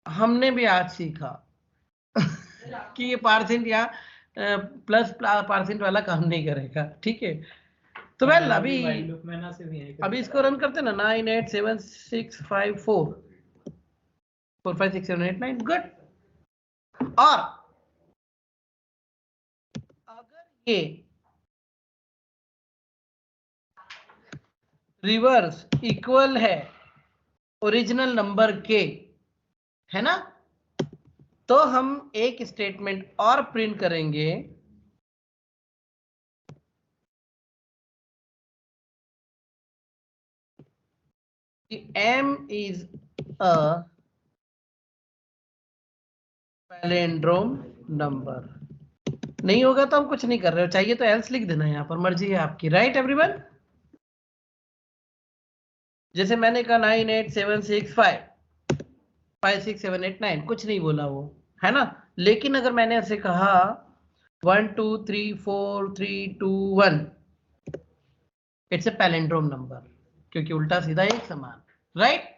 हमने भी आज सीखा कि ये पार्सेंट या प्लस पार्सेंट वाला काम नहीं करेगा, ठीक है। तो वेल अभी इसको रन करते ना, 987654 45678 गुड। और अगर ये रिवर्स इक्वल है ओरिजिनल नंबर के, है ना, तो हम एक स्टेटमेंट और प्रिंट करेंगे, m is a palindrome number. नहीं होगा तो हम कुछ नहीं कर रहे हो, चाहिए तो एल्स लिख देना, यहाँ पर मर्जी है आपकी, राइट एवरीवन। जैसे मैंने कहा 98765 56789, कुछ नहीं बोला वो, है ना, लेकिन अगर मैंने ऐसे कहा 1 2 3 4 3 2 1, इट्स ए पैलिंड्रोम नंबर, क्योंकि उल्टा सीधा एक समान, राइट।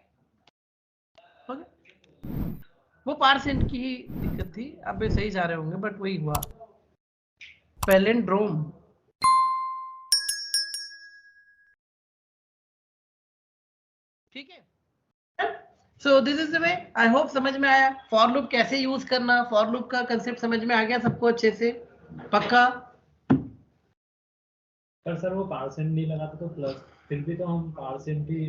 वो पार्सेंट की ही दिक्कत थी, अब भी सही जा रहे होंगे, बट वही हुआ पैलिंड्रोम। ठीक है, so this is the way, I hope समझ में आया। फॉर लूप कैसे यूज करना, फॉर लूप का कंसेप्ट समझ में आ गया सबको अच्छे से, पक्का। पर सर वो पार्सेंट नहीं लगाता तो प्लस, फिर भी तो हम पार्सेंट ही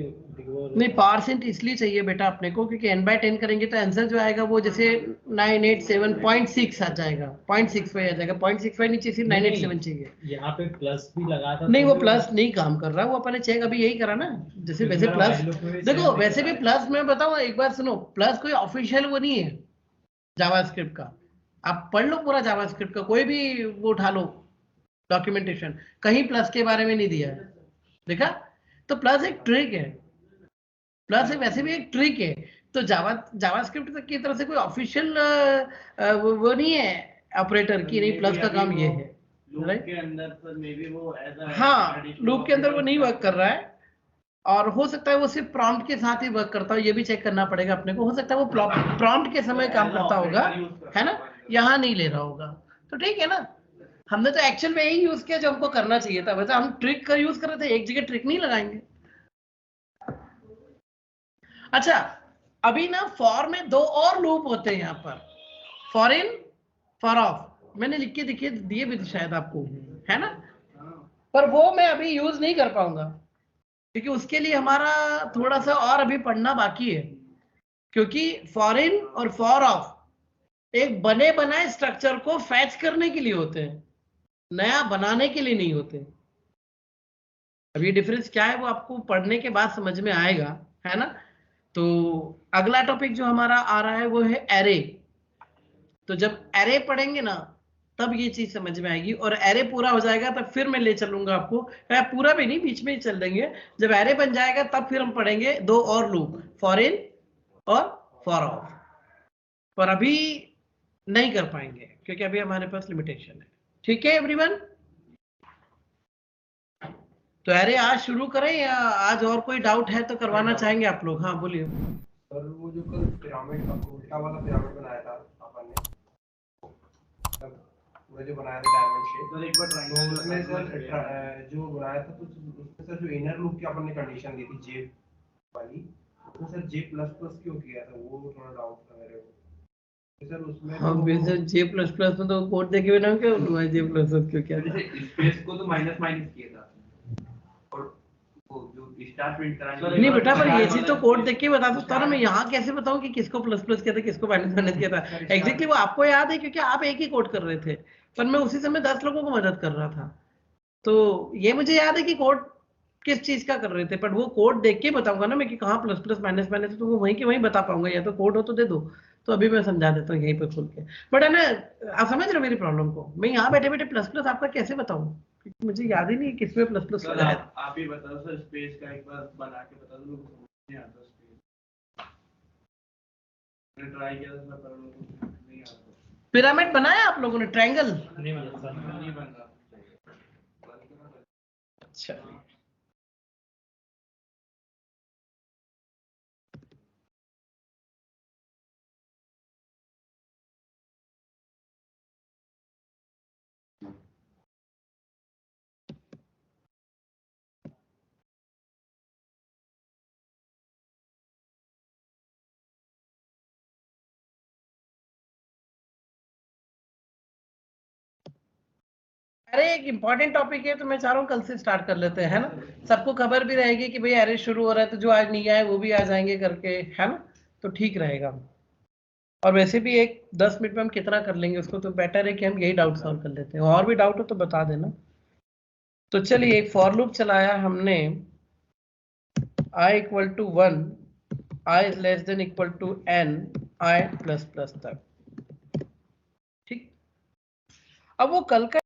नहीं, पार्सेंट इसलिए चाहिए बेटा अपने को क्योंकि n/10 करेंगे तो आंसर जो आएगा वो जैसे 987.6 आ जाएगा, 0.65 आ जाएगा, 0.65 नीचे सिर्फ 987 चाहिए। यहाँ पे प्लस भी लगा था, नहीं वो प्लस नहीं काम कर रहा, वो अपने चेक अभी यही करा ना, जैसे वैसे प्लस, देखो वैसे भी प्लस में बताऊं एक बार सुनो, प्लस कोई ऑफिशियल वो नहीं है जावास्क्रिप्ट का, आप पढ़ लो पूरा जावास्क्रिप्ट का, कोई भी वो उठा लो डॉक्यूमेंटेशन, कहीं प्लस के बारे में नहीं दिया है, देखा। तो प्लस एक ट्रिक है, प्लस वैसे भी एक ट्रिक है, तो जावास्क्रिप्ट की तरफ से कोई ऑफिशियल वो नहीं है ऑपरेटर की, नहीं प्लस का काम ये है, लूप के अंदर पर मे बी वो हाँ लूप के अंदर वो नहीं वर्क कर रहा है, और हो सकता है वो सिर्फ प्रॉम्प्ट के साथ ही वर्क करता हो, ये भी चेक करना पड़ेगा अपने को, हो सकता है वो प्रॉम्प्ट के समय काम करता होगा, है ना, यहाँ नहीं ले रहा होगा, तो ठीक है ना। हमने तो एक्चुअल में यही यूज किया जो हमको करना चाहिए था, वैसे हम ट्रिक का यूज कर रहे थे, एक जगह ट्रिक नहीं लगाएंगे। अच्छा अभी ना फॉर में 2 और लूप होते हैं यहाँ पर, फॉर इन फॉर ऑफ, मैंने लिख के दिए भी शायद आपको, है ना, पर वो मैं अभी यूज नहीं कर पाऊंगा क्योंकि उसके लिए हमारा थोड़ा सा और अभी पढ़ना बाकी है, क्योंकि फॉर इन और फॉर ऑफ एक बने बनाए स्ट्रक्चर को फैच करने के लिए होते हैं, नया बनाने के लिए नहीं होते। अब ये डिफरेंस क्या है वो आपको पढ़ने के बाद समझ में आएगा, है ना। तो अगला टॉपिक जो हमारा आ रहा है वो है एरे। तो जब एरे पढ़ेंगे ना तब ये चीज समझ में आएगी, और एरे पूरा हो जाएगा तब फिर मैं ले चलूंगा आपको, पूरा भी नहीं, बीच में ही चल देंगे। जब एरे बन जाएगा तब फिर हम पढ़ेंगे दो और लूप, फॉर इन और फॉर ऑफ। पर अभी नहीं कर पाएंगे क्योंकि अभी हमारे पास लिमिटेशन है। ठीक है एवरीवन, तो एरे आज शुरू करें या आज और कोई डाउट है तो करवाना चाहेंगे आप लोग? हाँ बोलिए। सर वो जो कल पिरामिड का उल्टा वाला पिरामिड बनाया था अपन ने, पूरा जो बनाया था डायमंड शेप, सर एक बार तो उसमें ट्रायंगल सर जो बनाया था तो उसमें सर जो इनर लूप की अपन ने कंडीशन दी थी जे वाली, उसमें सर जे प्लस प्लस क्यों किया था, वो थोड़ा डाउट था मेरे को सर उसमें। हम बेशक जे प्लस प्लस में तो कोड देखे बिना क्यों हुआ जे प्लस प्लस क्यों क्या? जैसे स्पेस को तो माइनस माइनस किया था, और वो जो स्टार प्रिंट कराने नहीं बेटा, पर ये चीज तो कोड देख के बता सकता हूँ ना, मैं यहाँ कैसे बताऊँ कि किसको प्लस प्लस किया था किसको माइनस माइनस किया था। एग्जैक्टली वो आपको याद है क्योंकि आप एक ही कोड कर रहे थे, पर मैं उसी समय 10 लोगों को मदद कर रहा था। तो ये मुझे याद है कि कोड किस चीज का कर रहे थे, बट वो कोड देख के बताऊंगा ना मैं कि कहाँ प्लस प्लस माइनस माइनस, तो वो वहीं के वहीं बता पाऊंगा, या तो कोड हो तो दे दो। तो अभी मैं समझा देता हूँ यहीं पर खुल के। बट है ना, आप समझ रहे हो मेरी प्रॉब्लम को? मैं यहाँ बैठे बैठे प्लस प्लस आपका कैसे बताऊँ, क्योंकि मुझे याद ही नहीं किसमें प्लस प्लस सर लगाया। आप ही बताओ सर, स्पेस का एक बार बना के बता दो, मेरे को समझ नहीं आता स्पेस। मैंने ट्राई किया था पर मेरे को नहीं आता। पिरामिड बनाया आप लोगों ने? ट्रायंगल नहीं मतलब सर नहीं बन रहा। अच्छा, अरे एक इंपॉर्टेंट टॉपिक है तो मैं चाह रहा हूँ कल से स्टार्ट कर लेते हैं, है ना। सबको खबर भी रहेगी कि भाई अरे शुरू हो रहा है, तो जो आज नहीं आए वो भी आ जाएंगे करके, है ना। तो ठीक रहेगा। और वैसे भी एक 10 मिनट में हम कितना कर लेंगे उसको, तो बेटर है कि हम यही डाउट सॉल्व कर लेते हैं। और भी डाउट हो तो बता देना। तो चलिए, एक फॉर लूप चलाया हमने, i equal to 1, i less than equal to n, i plus plus तक। ठीक, अब वो कल का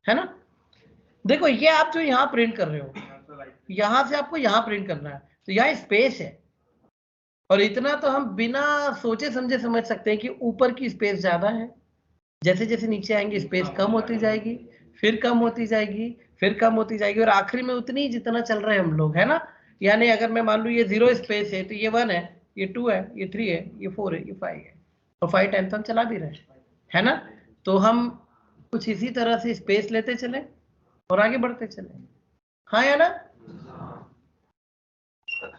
है ना। देखो ये आप जो यहाँ प्रिंट कर रहे हो, यहाँ से आपको यहाँ प्रिंट करना है, तो यहाँ स्पेस है, और इतना तो हम बिना सोचे समझे समझ सकते हैं कि ऊपर की स्पेस ज्यादा है। जैसे जैसे नीचे आएंगे स्पेस कम होती जाएगी, फिर कम होती जाएगी, फिर कम होती जाएगी, और आखिरी में उतनी जितना चल रहे हैं हम लोग, है ना। यानी अगर मैं मान लू ये 0 स्पेस है तो ये 1 है, ये 2 है, ये 3 है, ये 4 है, ये 5 है, और 5 10 तो हम चला भी रहे, है ना। तो हम कुछ इसी तरह से स्पेस लेते चले और आगे बढ़ते चले, हाँ या ना।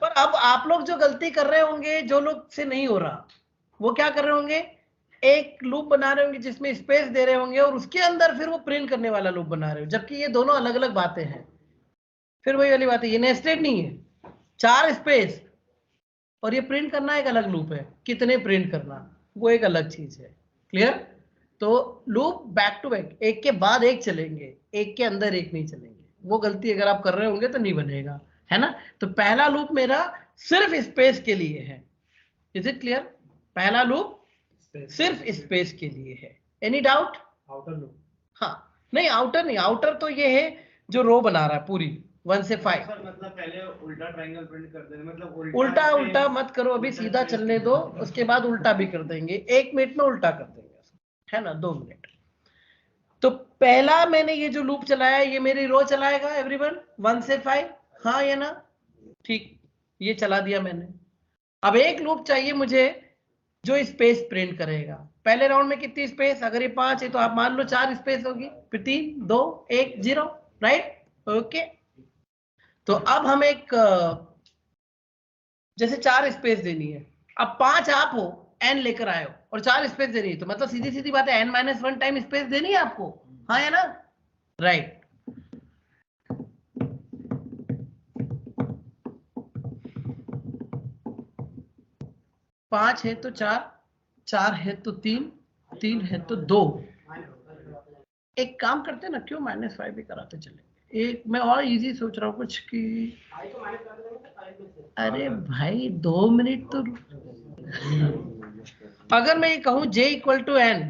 पर अब आप लोग जो गलती कर रहे होंगे, जो लोग से नहीं हो रहा, वो क्या कर रहे होंगे, एक लूप बना रहे होंगे जिसमें स्पेस दे रहे होंगे, और उसके अंदर फिर वो प्रिंट करने वाला लूप बना रहे हो, जबकि ये दोनों अलग अलग बातें हैं। फिर वही वाली बात है, ये नेस्टेड नहीं है, 4 स्पेस और ये प्रिंट करना एक अलग लूप है, कितने प्रिंट करना वो एक अलग चीज है। क्लियर? तो लूप बैक टू बैक, एक के बाद एक चलेंगे, एक के अंदर एक नहीं चलेंगे। वो गलती अगर आप कर रहे होंगे तो नहीं बनेगा, है ना। तो पहला लूप मेरा सिर्फ स्पेस के लिए है। Is it clear? पहला लूप सिर्फ स्पेस के लिए है। Any doubt? Outer loop. हाँ, नहीं आउटर नहीं, आउटर तो ये है जो रो बना रहा है पूरी 1 से 5। सर मतलब पहले उल्टा ट्रायंगल प्रिंट कर देना, मतलब उल्टा उल्टा मत करो, अभी सीधा चलने दो, उसके बाद उल्टा भी कर देंगे, 1 मिनट में उल्टा कर देंगे, है ना, 2 मिनट। तो पहला मैंने ये जो लूप चलाया, ये मेरी रो चलाएगा एवरीवन 1 से 5, हाँ या ना। ठीक, ये चला दिया मैंने। अब एक लूप चाहिए मुझे जो स्पेस प्रिंट करेगा। पहले राउंड में कितनी स्पेस, अगर ये 5 है तो आप मान लो 4 स्पेस होगी, फिर 3 2 1 0, राइट, ओके। तो अब हम एक जैसे 4 स्पेस देनी है, अब 5 आप हो, n लेकर आए हो और 4 स्पेस देनी है, तो मतलब सीधी सीधी बात है n-1 टाइम स्पेस देनी है आपको, हाँ या ना, राइट। 5 है तो 4, 4 है तो 3, 3 है तो 2। एक काम करते हैं ना, क्यों -5 भी कराते चलेंगे। एक मैं और इजी सोच रहा हूँ कुछ कि अरे भाई 2 मिनट तो अगर मैं ये कहूं j = n,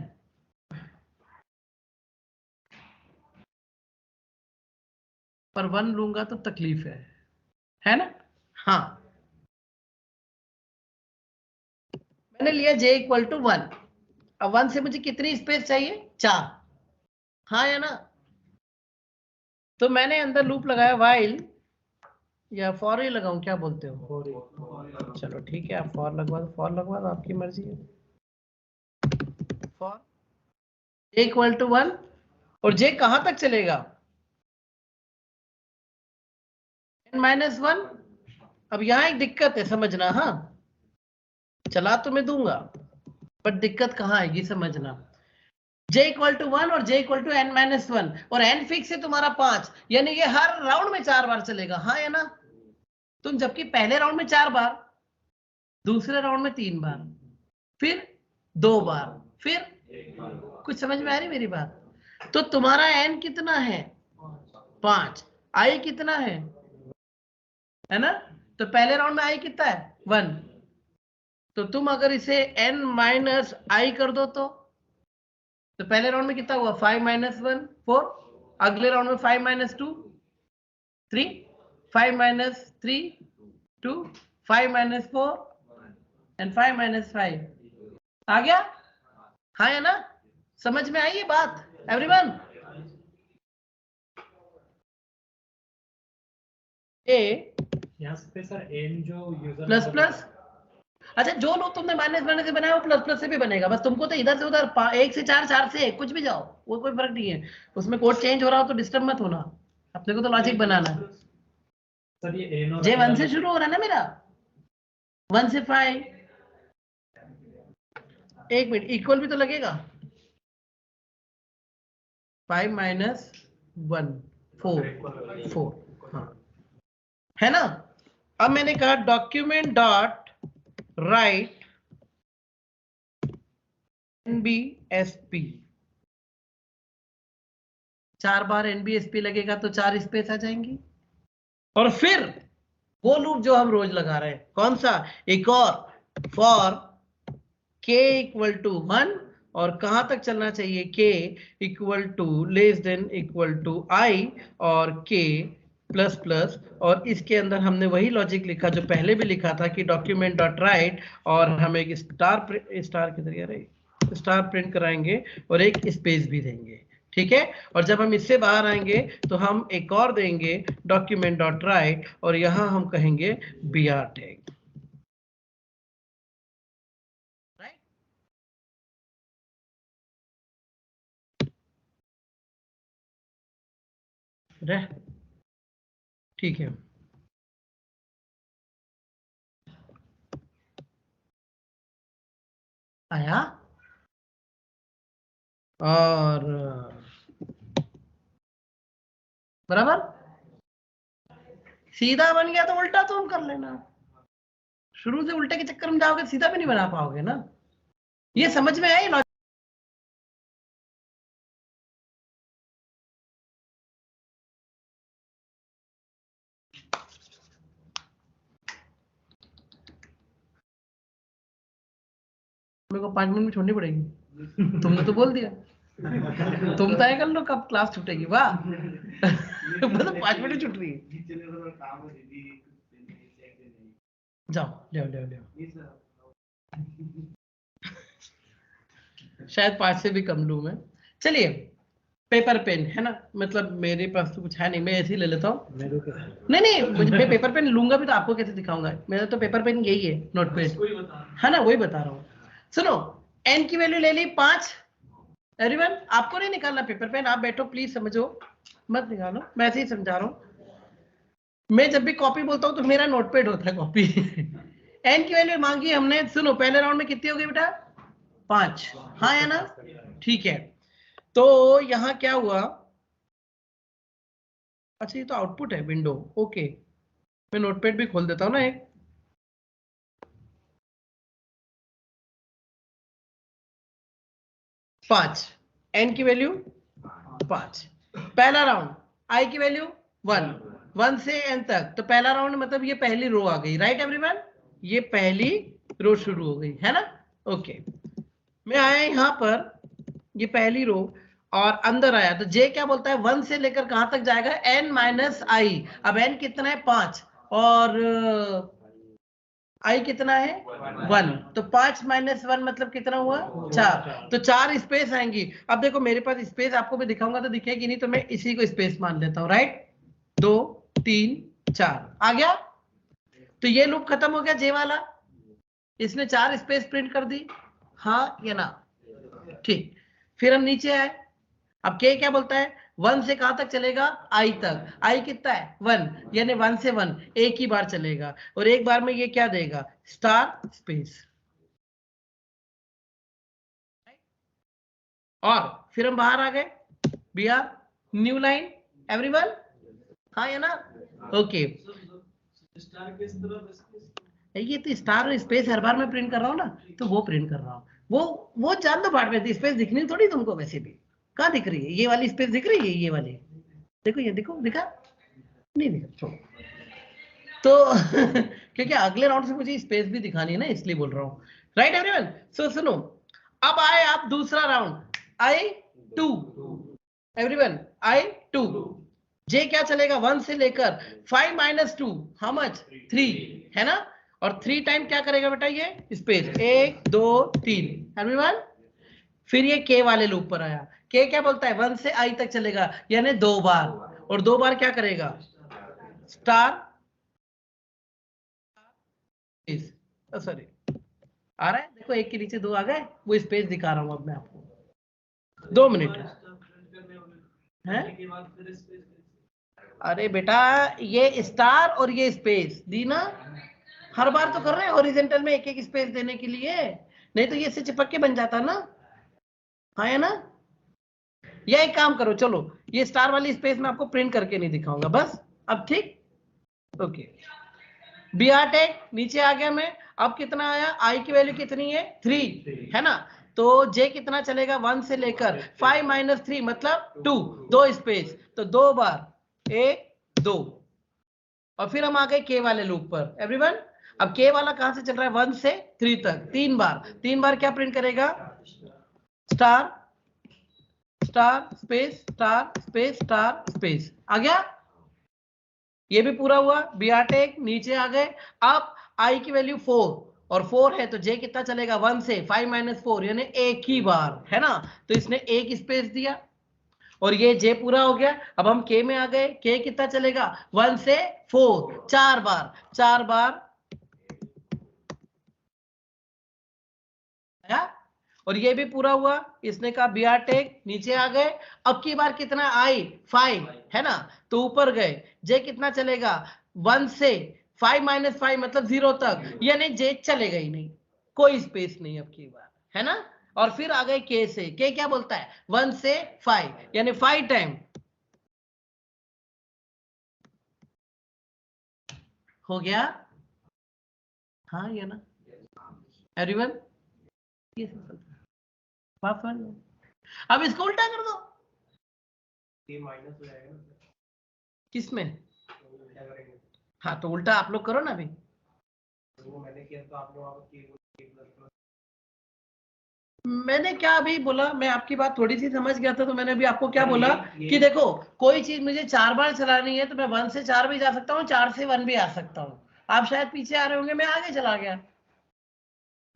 पर 1 लूंगा तो तकलीफ है ना। हाँ, मैंने लिया j = 1। अब 1 से मुझे कितनी स्पेस चाहिए, 4, हाँ या ना। तो मैंने अंदर लूप लगाया while या फॉर ही लगाऊं, क्या बोलते हो। चलो ठीक है, आप फॉर लगवा दो, आपकी मर्जी है। फॉर j = 1 और j कहां तक चलेगा, n-1। अब यहां एक दिक्कत है, समझना। हाँ, चला तो मैं दूंगा, बट दिक्कत कहां आएगी समझना। j = 1 और j = n-1 और n फिक्स है तुम्हारा 5, यानी ये हर राउंड में 4 बार चलेगा, हाँ या ना। तुम जबकि पहले राउंड में 4 बार, दूसरे राउंड में 3 बार, फिर 2 बार, फिर कुछ समझ में आ रही मेरी बात। तो तुम्हारा n कितना है, 5, i कितना है ना। तो पहले राउंड में i कितना है, 1। तो तुम अगर इसे n - i कर दो तो पहले राउंड में कितना हुआ, 5 - 1 4। अगले राउंड में 5 - 2 3, 5 - 3 2, 5 - 4 एंड 5 - 5 आ गया, हाँ या ना। समझ में आई ये बात एवरीवन। ए यहाँ पे सर n जो यूजर प्लस प्लस, अच्छा जो लोग तुमने माइनस से बनाया वो प्लस प्लस से भी बनेगा, बस तुमको तो इधर से उधर 1 से 4, 4 से 1 कुछ भी जाओ, वो कोई फर्क नहीं है। उसमें कोड चेंज हो रहा हो तो डिस्टर्ब मत होना, अपने को तो लॉजिक बनाना है। सर ये n और जे i 1 से शुरू हो रहा है ना मेरा, 1 से 5। एक मिनट, इक्वल भी तो लगेगा, 5 - 1 4 हाँ, है ना। अब मैंने कहा डॉक्यूमेंट डॉट राइट NBSP, 4 बार NBSP लगेगा तो 4 स्पेस आ जाएंगी। और फिर वो लूप जो हम रोज लगा रहे हैं, कौन सा, एक और फॉर k = 1 और कहां तक चलना चाहिए, k = i और k प्लस प्लस। और इसके अंदर हमने वही लॉजिक लिखा जो पहले भी लिखा था कि डॉक्यूमेंट डॉट राइट और हम एक स्टार के जरिए स्टार प्रिंट कराएंगे और एक स्पेस भी देंगे, ठीक है। और जब हम इससे बाहर आएंगे तो हम एक और देंगे डॉक्यूमेंट डॉट राइट और यहां हम कहेंगे br टैग, राइट। रह ठीक है। आया और बराबर सीधा बन गया तो उल्टा तुम कर लेना। शुरू से उल्टे के चक्कर में जाओगे सीधा भी नहीं बना पाओगे ना। ये समझ में आई लॉजिक। मेरे को 5 मिनट में छोड़नी पड़ेगी, तुमने तो बोल दिया। तुम तय कर लो कब क्लास छूटेगी, वाह। मतलब 5 मिनट छूट रही है। जाओ ले। शायद 5 से भी कम लूं मैं। चलिए, पेपर पेन है ना, मतलब मेरे पास तो कुछ है नहीं, मैं ऐसे ही ले लेता हूँ। नहीं मुझे पेपर पेन लूंगा भी तो आपको कैसे दिखाऊंगा, मेरा तो पेपर पेन यही है, नोटपैड है ना, वही बता रहा हूँ। सुनो, n की वैल्यू ले ली 5। एवरीवन आपको नहीं निकालना पेपर पेन, आप बैठो प्लीज, समझो मत निकालो, मैं ऐसे ही समझा रहा हूँ। मैं जब भी कॉपी बोलता हूँ तो मेरा नोटपैड होता है कॉपी। n की वैल्यू मांगी हमने, सुनो पहले राउंड में कितनी हो गई बेटा, 5, हाँ या ना, ठीक है। तो यहां क्या हुआ, अच्छा ये तो आउटपुट है विंडो, ओके। मैं नोटपैड भी खोल देता हूँ ना एक, 5, n की वैल्यू 5। पहला राउंड i की वैल्यू 1 से n तक, तो पहला राउंड मतलब ये पहली रो आ गई, राइट एवरीवन, ये पहली रो शुरू हो गई, है ना। ओके, मैं आया यहां पर, ये पहली रो और अंदर आया, तो जे क्या बोलता है 1 से लेकर कहां तक जाएगा, n माइनस आई। अब n कितना है 5 और i कितना है 1, तो 5 माइनस 1 मतलब कितना हुआ 4, तो 4 स्पेस आएंगी। अब देखो मेरे पास स्पेस आपको भी दिखाऊंगा तो दिखेगी नहीं, तो मैं इसी को स्पेस मान लेता हूं, राइट। 2 3 4 आ गया, तो ये लूप खत्म हो गया जे वाला, इसने 4 स्पेस प्रिंट कर दी, हाँ या ना, ठीक। फिर हम नीचे आए, अब के क्या बोलता है 1 से कहां तक चलेगा, i तक, i कितना है 1, यानी 1 से 1 एक ही बार चलेगा, और एक बार में ये क्या देगा, स्टार स्पेस। और फिर हम बाहर आ गए, we are new line everyone, हाँ या ना, ओके। स्टार किस तरफ ये तो स्टार और स्पेस हर बार मैं प्रिंट कर रहा हूँ ना, तो वो प्रिंट कर रहा हूँ, वो जान दो पार्ट में, स्पेस दिखनी थोड़ी तुमको, वैसे भी कहाँ दिख रही है, ये वाली स्पेस दिख रही है, ये वाली देखो, ये देखो, दिखा नहीं दिखा, छोड़ो। तो क्योंकि अगले राउंड से मुझे स्पेस भी दिखानी है ना, इसलिए बोल रहा हूँ, राइट एवरीवन। सो सुनो, अब आए आप दूसरा राउंड, I2 एवरीवन, I2 जे क्या चलेगा 1 से लेकर 5 माइनस 2 हाउ मच 3, है ना, और 3 टाइम क्या करेगा बेटा, ये स्पेस 1 2 3 एवरीवन। फिर ये के वाले लूप पर आया, के क्या बोलता है 1 से आई तक चलेगा, यानी 2 बार, और 2 बार क्या करेगा, स्टार, सॉरी आ रहा है, देखो एक के नीचे 2 आ गए, वो स्पेस दिखा रहा हूं अब मैं आपको, 2 मिनट है। अरे बेटा ये स्टार और ये स्पेस दी ना, हर बार तो कर रहे हैं हॉरिजॉन्टल में एक एक स्पेस देने के लिए, नहीं तो ये इससे चिपक के बन जाता ना, हाँ है ना। या एक काम करो, चलो ये स्टार वाली स्पेस में आपको प्रिंट करके नहीं दिखाऊंगा बस, अब ठीक, ओके। बी आर टेक नीचे आ गया मैं, अब कितना आया, आई की वैल्यू कितनी है 3, है ना, तो जे कितना चलेगा 1 से लेकर 5 माइनस 3 मतलब 2, 2 स्पेस, तो 2 बार 1 2, और फिर हम आ गए के वाले लूप पर एवरीवन। अब के वाला कहां से चल रहा है 1 से 3 तक, 3 बार क्या प्रिंट करेगा, star star space star space star space, आ गया, ये भी पूरा हुआ। बी आर टेक नीचे आ गए, अब आई की वैल्यू 4 और 4 है, तो जे कितना चलेगा 1 से 5 माइनस 4 यानी एक ही बार, है ना, तो इसने एक स्पेस दिया, और ये जे पूरा हो गया। अब हम के में आ गए, के कितना चलेगा 1 से 4 4 बार आया, और ये भी पूरा हुआ, इसने कहा बी आर टेक नीचे आ गए। अब की बार कितना आई 5, है ना, तो ऊपर गए, जे कितना चलेगा 1 से 5 माइनस 5 मतलब 0 तक, यानी जे चलेगा ही नहीं, कोई स्पेस नहीं अब की बार, है ना। और फिर आ गए के से, के क्या बोलता है 1 से 5 यानी 5 टाइम, हो गया, हाँ ये ना एवरीवन, ये सिंपल, बात समझ लो। अब इसको उल्टा कर दो, ये माइनस हो जाएगा, किसमें, तो उल्टा करेंगे, हाँ तो उल्टा आप लोग करो ना अभी, तो वो मैंने किया तो आप लोग आप के प्लस प्लस, मैंने क्या अभी बोला, मैं आपकी बात थोड़ी सी समझ गया था, तो मैंने अभी आपको क्या बोला ये कि देखो कोई चीज मुझे 4 बार चलानी है, तो मैं 1 से 4 भी जा सकता हूँ, 4 से 1 भी आ सकता हूँ। आप शायद पीछे आ रहे होंगे, मैं आगे चला गया,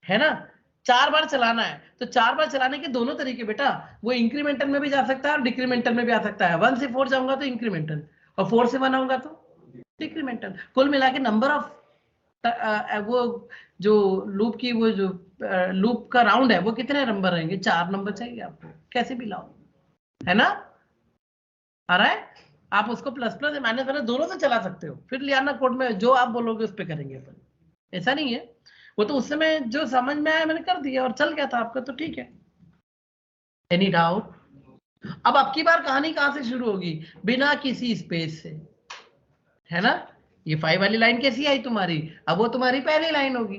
है ना। 4 बार चलाना है, तो 4 बार चलाने के दोनों तरीके बेटा, वो इंक्रीमेंटल में भी जा सकता है और डिक्रीमेंटल में भी आ सकता है। 1 से 4 जाऊंगा तो इंक्रीमेंटल, और 4 से 1 आऊंगा तो डिक्रीमेंटल। कुल मिला के नंबर ऑफ वो जो लूप की वो जो लूप का राउंड है वो कितने नंबर रहेंगे, 4 नंबर चाहिए आपको, कैसे भी लाओ, है ना, आ रहा है। आप उसको प्लस प्लस या माइनस माइनस दोनों से चला सकते हो, फिर लियाना कोड में जो आप बोलोगे उस पर करेंगे अपन, ऐसा नहीं है, वो तो उस समय जो समझ में आया मैंने कर दिया और चल गया था आपका, तो ठीक है। Any doubt. अब आपकी बार कहानी कहां से शुरू होगी, बिना किसी स्पेस से, है ना। ये 5 वाली लाइन कैसी आई तुम्हारी, अब वो तुम्हारी पहली लाइन होगी,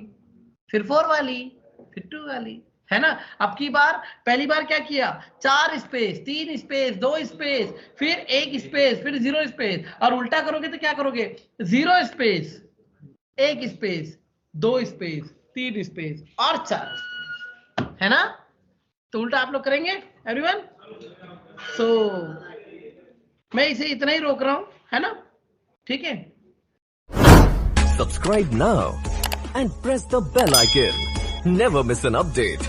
फिर 4 वाली, फिर 2 वाली, है ना। अब की बार पहली बार क्या किया, 4 स्पेस 3 स्पेस 2 स्पेस फिर 1 स्पेस फिर 0 स्पेस, और उल्टा करोगे तो क्या करोगे, 0 स्पेस 1 स्पेस 2 स्पेस 3 स्पेस और 4, है ना। तो उल्टा आप लोग करेंगे एवरीवन। सो मैं इसे इतना ही रोक रहा हूं, है ना, ठीक है। Subscribe now and press the bell icon. Never miss an update.